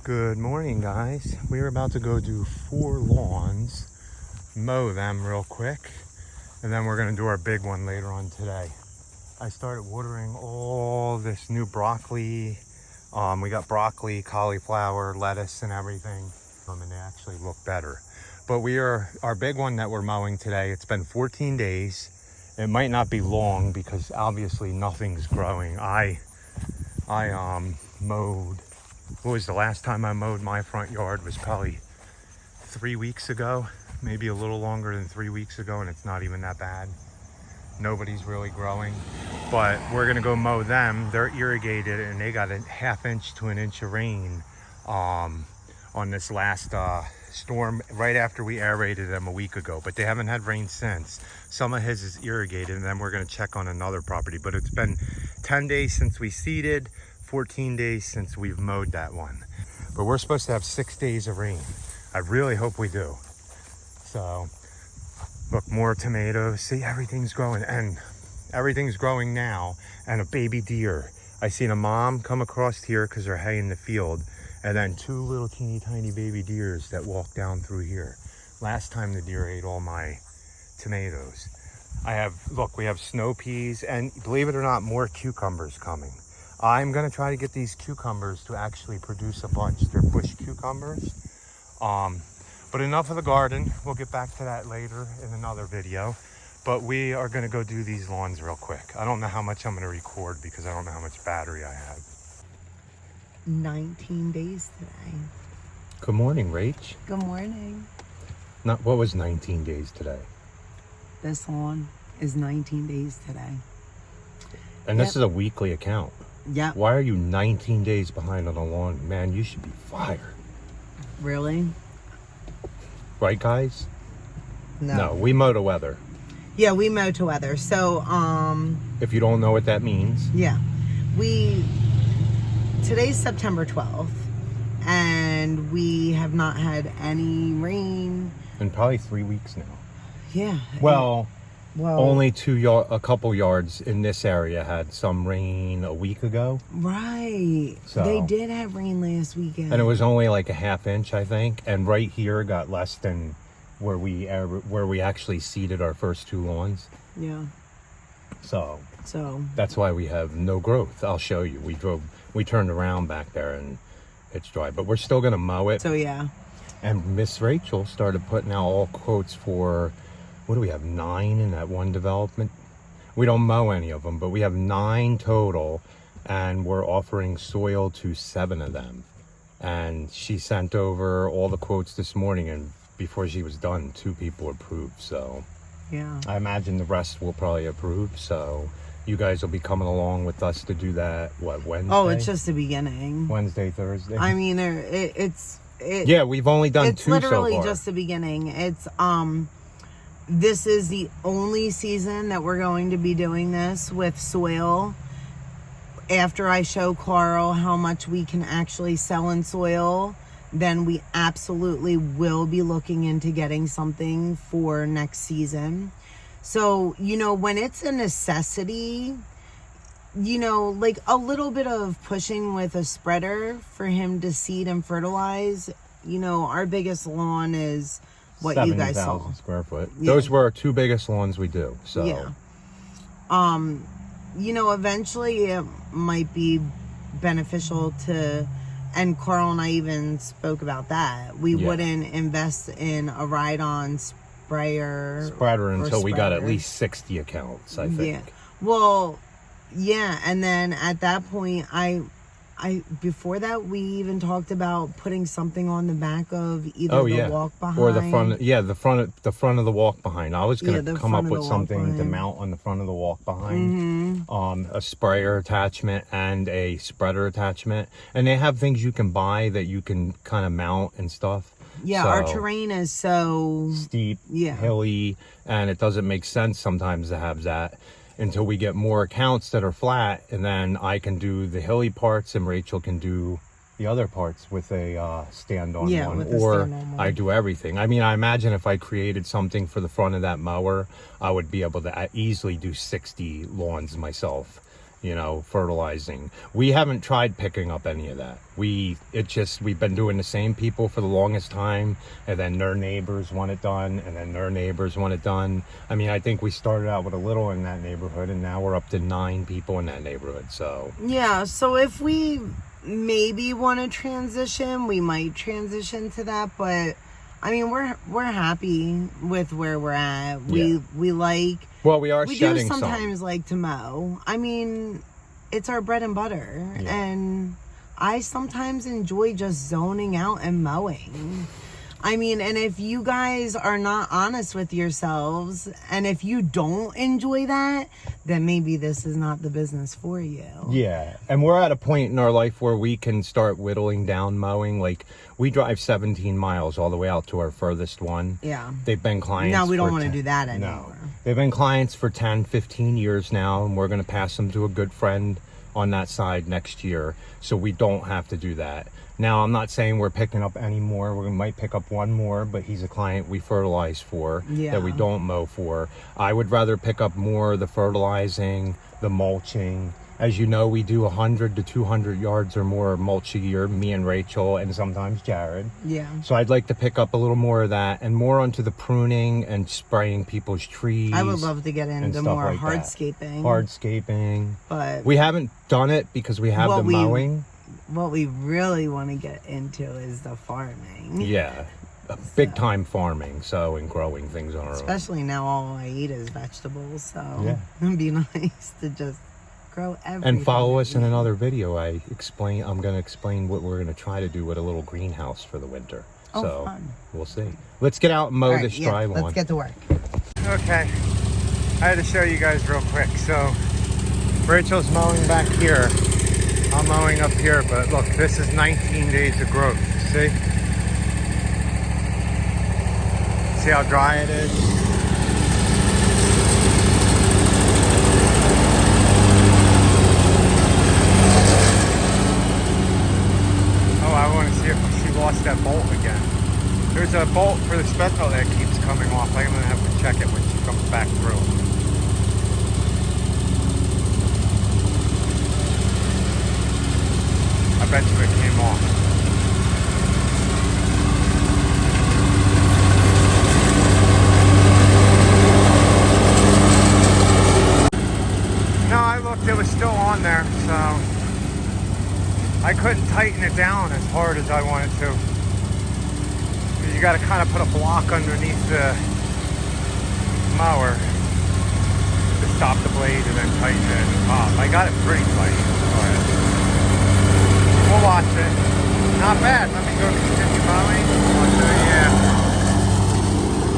Good morning, guys. We're about to go do 4 lawns, mow them real quick, and then we're going to do our big one later on today. I started watering all this new broccoli. We got broccoli, cauliflower, lettuce, and everything, and they actually look better. But our big one that we're mowing today, it's been 14 days. It might not be long because obviously nothing's growing. I mowed, what was the last time I mowed my front yard? Was probably 3 weeks ago, maybe a little longer than 3 weeks ago, and it's not even that bad. Nobody's really growing, but we're gonna go mow them. They're irrigated and they got a ½ inch to 1 inch of rain on this last storm right after we aerated them a week ago, but they haven't had rain since. Some of his is irrigated, and then we're going to check on another property. But it's been 10 days since we seeded, 14 days since we've mowed that one. But we're supposed to have 6 days of rain. I really hope we do. So look, more tomatoes. See, everything's growing, and everything's growing now. And a baby deer. I seen a mom come across here because they're hay in the field, and then 2 little teeny tiny baby deers that walked down through here. Last time the deer ate all my tomatoes. We have snow peas, and believe it or not, more cucumbers coming. I'm gonna try to get these cucumbers to actually produce a bunch. They're bush cucumbers. But enough of the garden. We'll get back to that later in another video. But we are gonna go do these lawns real quick. I don't know how much I'm gonna record because I don't know how much battery I have. 19 days today. Good morning, Rach. Good morning. What was 19 days today? This lawn is 19 days today. And this is a weekly account. Yep. Why are you 19 days behind on a lawn? Man, you should be fired. Really? Right, guys? No. No, we mow to weather. Yeah, we mow to weather. So, if you don't know what that means. yeah. Today's September 12th, and we have not had any rain. In probably 3 weeks now. Yeah. Well, only a couple yards in this area had some rain a week ago. Right. So, they did have rain last weekend. And it was only like a ½ inch, I think. And right here got less than where we actually seeded our first 2 lawns. Yeah. So that's why we have no growth. I'll show you. We turned around back there and it's dry, but we're still gonna mow it. So yeah. And Miss Rachel started putting out all quotes for, what do we have, 9 in that one development? We don't mow any of them, but we have 9 total, and we're offering soil to 7 of them. And she sent over all the quotes this morning, and before she was done, 2 people approved. So yeah, I imagine the rest will probably approve. So you guys will be coming along with us to do that, what, Wednesday? Oh, it's just the beginning. Wednesday, Thursday? I mean, yeah, we've only done 2 so far. It's literally just the beginning. It's, this is the only season that we're going to be doing this with soil. After I show Carl how much we can actually sell in soil, then we absolutely will be looking into getting something for next season. So, when it's a necessity, like a little bit of pushing with a spreader for him to seed and fertilize. Our biggest lawn is what you guys saw. 70,000 square foot. Yeah. Those were our 2 biggest lawns we do. So yeah. Eventually it might be beneficial to, and Carl and I even spoke about that. We wouldn't invest in a ride-on spreader until we got at least 60 accounts, I think. Yeah. Well, yeah, and then at that point, before that, we even talked about putting something on the back of either the walk behind or the front. Yeah, the front of the walk behind. I was going to come up with something to mount on the front of the walk behind. Mm-hmm. A sprayer attachment and a spreader attachment, and they have things you can buy that you can kind of mount and stuff. Yeah, our terrain is so steep, hilly, and it doesn't make sense sometimes to have that until we get more accounts that are flat, and then I can do the hilly parts and Rachel can do the other parts with a stand-on one, or I do everything. I mean, I imagine if I created something for the front of that mower, I would be able to easily do 60 lawns myself you know, fertilizing. We haven't tried picking up any of that. We've been doing the same people for the longest time, and then their neighbors want it done, and then their neighbors want it done. I mean, I think we started out with a little in that neighborhood, and now we're up to 9 people in that neighborhood. So yeah, so if we maybe want to transition, we might transition to that, but I mean, we're happy with where we're at. We like. Well, we do shedding sometimes some. like to mow. I mean, it's our bread and butter, and I sometimes enjoy just zoning out and mowing. I mean, and if you guys are not honest with yourselves, and if you don't enjoy that, then maybe this is not the business for you. Yeah, and we're at a point in our life where we can start whittling down mowing. Like, we drive 17 miles all the way out to our furthest one. Yeah. They've been clients. No, we don't want to do that anymore. No. They've been clients for 10, 15 years now, and we're going to pass them to a good friend on that side next year, so we don't have to do that. Now, I'm not saying we're picking up any more. We might pick up one more, but he's a client we fertilize for, that we don't mow for. I would rather pick up more of the fertilizing, the mulching. As you know, we do 100 to 200 yards or more mulch a year, me and Rachel, and sometimes Jared. Yeah. So I'd like to pick up a little more of that, and more onto the pruning and spraying people's trees. I would love to get into more like hardscaping. Hardscaping. But we haven't done it because we have the mowing. What we really want to get into is the farming. Yeah, big time farming, so, and growing things on our own. Especially now all I eat is vegetables, so it'd be nice to just grow everything. And follow us in another video. I'm going to explain what we're going to try to do with a little greenhouse for the winter. Oh, so fun. We'll see. Let's get out and mow this dry lawn. Let's get to work. Okay, I had to show you guys real quick. So Rachel's mowing back here. I'm mowing up here, but look, this is 19 days of growth. See? See how dry it is? Oh, I want to see if she lost that bolt again. There's a bolt for the speckle that keeps coming off. I'm going to have to check it when she comes back through. I bet you it came off. No, I looked, it was still on there, so I couldn't tighten it down as hard as I wanted to. You got to kind of put a block underneath the mower to stop the blade and then tighten it at the top. I got it pretty tight, but we'll watch it. Not bad. Let me go continue mowing.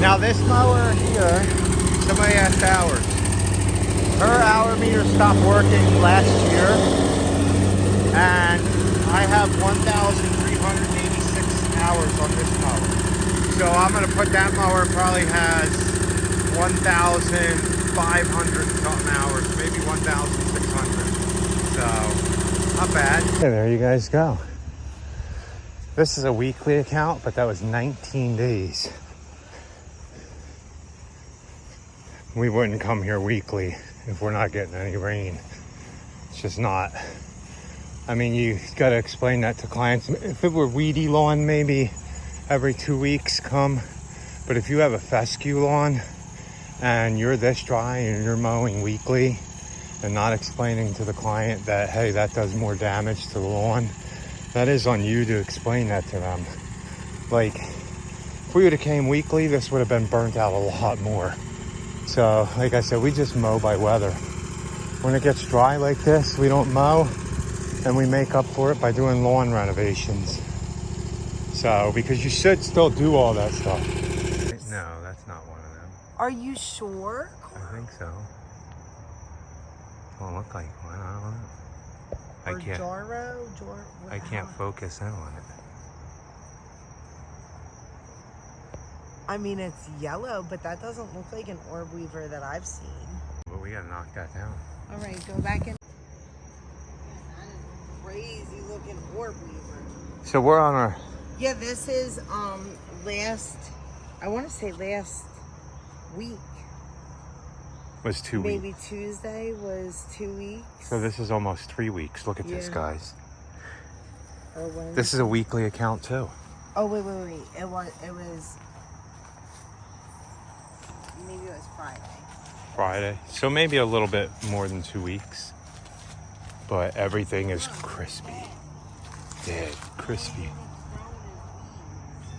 Now this mower here, somebody asked hours. Her hour meter stopped working last year, and I have 1,386 hours on this mower. So I'm going to put that mower, probably has 1,500 something hours, maybe 1,600. So, not bad. Okay, there you guys go. This is a weekly account, but that was 19 days. We wouldn't come here weekly if we're not getting any rain. It's just not. I mean, you got to explain that to clients. If it were weedy lawn, maybe every 2 weeks come. But if you have a fescue lawn and you're this dry and you're mowing weekly and not explaining to the client that, hey, that does more damage to the lawn, that is on you to explain that to them. Like, if we would have came weekly, this would have been burnt out a lot more. So, like I said, we just mow by weather. When it gets dry like this, we don't mow, and we make up for it by doing lawn renovations. So, because you should still do all that stuff. No, that's not one of them. Are you sure? I think so. Don't look like one. I don't know. I can't focus in on it. I mean, it's yellow, but that doesn't look like an orb weaver that I've seen. Well, we gotta knock that down. All right, go back in. That is crazy looking orb weaver. So we're on our... Yeah, this is last, I want to say last week. was 2 weeks. Maybe Tuesday was 2 weeks. So this is almost 3 weeks. Look at this, Yeah. guys. Or when? This is a weekly account too. Oh, wait. It was, maybe it was Friday. Friday. So maybe a little bit more than 2 weeks. But everything is crispy. Dead, crispy.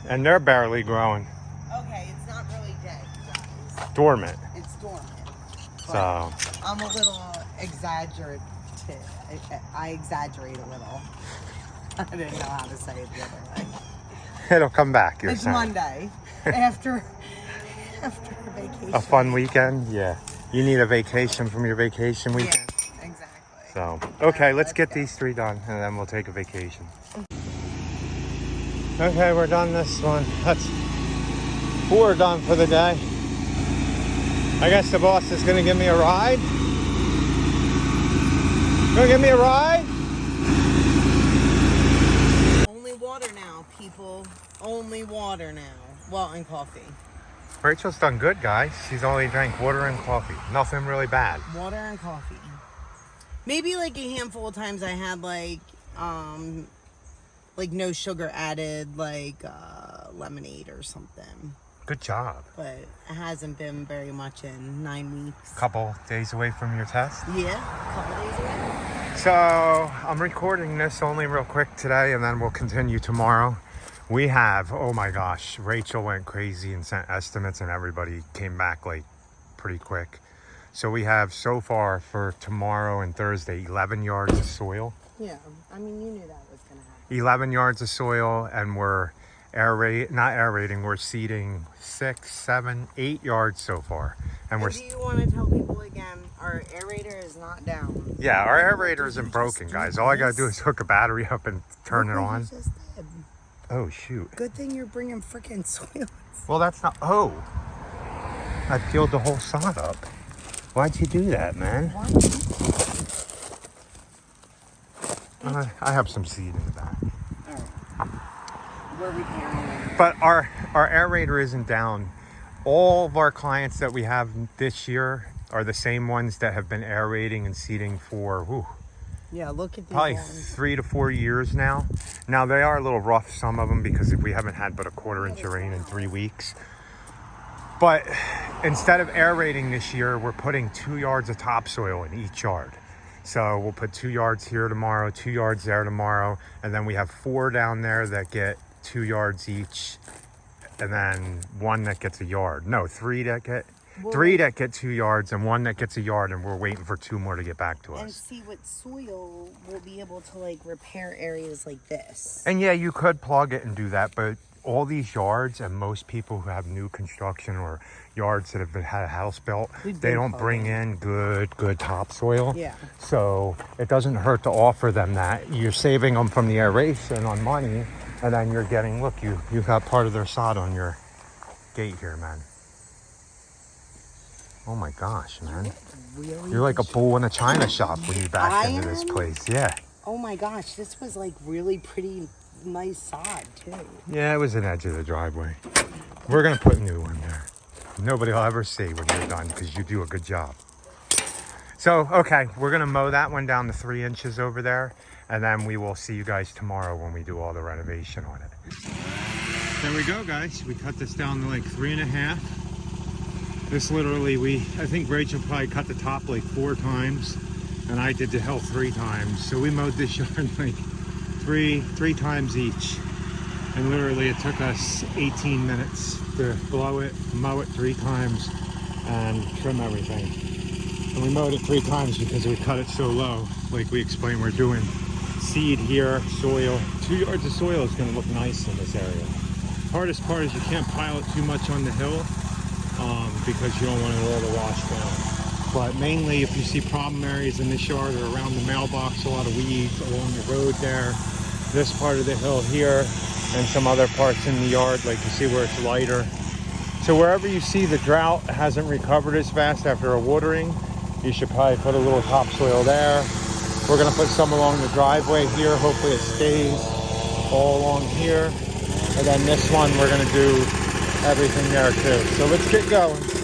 And they're barely growing. Okay, it's not really dead, guys. Dormant. It's dormant. So I'm a little exaggerative. I exaggerate a little. I didn't know how to say it the other way. it'll come back. You're It's saying. Monday after vacation. A fun weekend? Yeah. You need a vacation from your vacation weekend? Yeah, exactly. So, okay, let's get go. these 3 done and then we'll take a vacation. Okay, we're done this one. That's 4 done for the day. I guess the boss is gonna give me a ride. Gonna give me a ride? Only water now, people. Only water now. Well, and coffee. Rachel's done good, guys. She's only drank water and coffee. Nothing really bad. Water and coffee. Maybe like a handful of times I had like no sugar added, like lemonade or something. Good job. But it hasn't been very much in 9 weeks. Couple days away from your test. Yeah, a couple days away. So I'm recording this only real quick today and then we'll continue tomorrow. We have, oh my gosh, Rachel went crazy and sent estimates and everybody came back like pretty quick. So we have so far for tomorrow and Thursday, 11 yards of soil. Yeah, I mean, you knew that was going to happen. 11 yards of soil and we're not aerating, we're seeding 6, 7, 8 yards so far. And do you want to tell people again, our aerator is not down. Yeah, our aerator isn't broken, guys. All I gotta do is hook a battery up and turn it on. Just did. Oh, shoot. Good thing you're bringing freaking soil. Well, that's not, oh. I peeled the whole sod up. Why'd you do that, man? I have some seed in the back. All right. We're repairing. But our aerator isn't down. All of our clients that we have this year are the same ones that have been aerating and seeding for, Yeah, look at these probably ones. 3 to 4 years now. Now, they are a little rough, some of them, because we haven't had but a 1/4 inch of rain in 3 weeks. But instead of aerating this year, we're putting 2 yards of topsoil in each yard. So we'll put 2 yards here tomorrow, 2 yards there tomorrow, and then we have 4 down there that get 2 yards each, and then 1 that gets a yard. No, 3 that get 2 yards and 1 that gets a yard, and we're waiting for 2 more to get back to us. And see what soil will be able to like repair areas like this. And yeah, you could plug it and do that, but all these yards and most people who have new construction or yards that have had a house built, they don't bring in good topsoil. Yeah. So it doesn't hurt to offer them that. You're saving them from the aeration on money, and then you're getting, look, you've got part of their sod on your gate here, man. Oh my gosh, man. Really? You're like a bull in a china shop when you back into this place. Yeah. Oh my gosh, this was like really pretty nice sod too. Yeah, it was an edge of the driveway. We're gonna put a new one there. Nobody will ever see when you're done because you do a good job. So, okay, we're gonna mow that one down to 3 inches over there, and then we will see you guys tomorrow when we do all the renovation on it. There we go, guys. We cut this down to like 3.5. This literally, I think Rachel probably cut the top like 4 times, and I did the hill 3 times. So we mowed this yard like three times each. And literally it took us 18 minutes to blow it, mow it 3 times, and trim everything. And we mowed it 3 times because we cut it so low. Like we explained, we're doing seed here, soil. 2 yards of soil is gonna look nice in this area. Hardest part is you can't pile it too much on the hill because you don't want it all to wash down. But mainly if you see problem areas in this yard or around the mailbox, a lot of weeds along the road there, this part of the hill here, and some other parts in the yard, like you see where it's lighter. So wherever you see the drought hasn't recovered as fast after a watering, you should probably put a little topsoil there. We're gonna put some along the driveway here. Hopefully it stays all along here. And then this one, we're gonna do everything there too. So let's get going.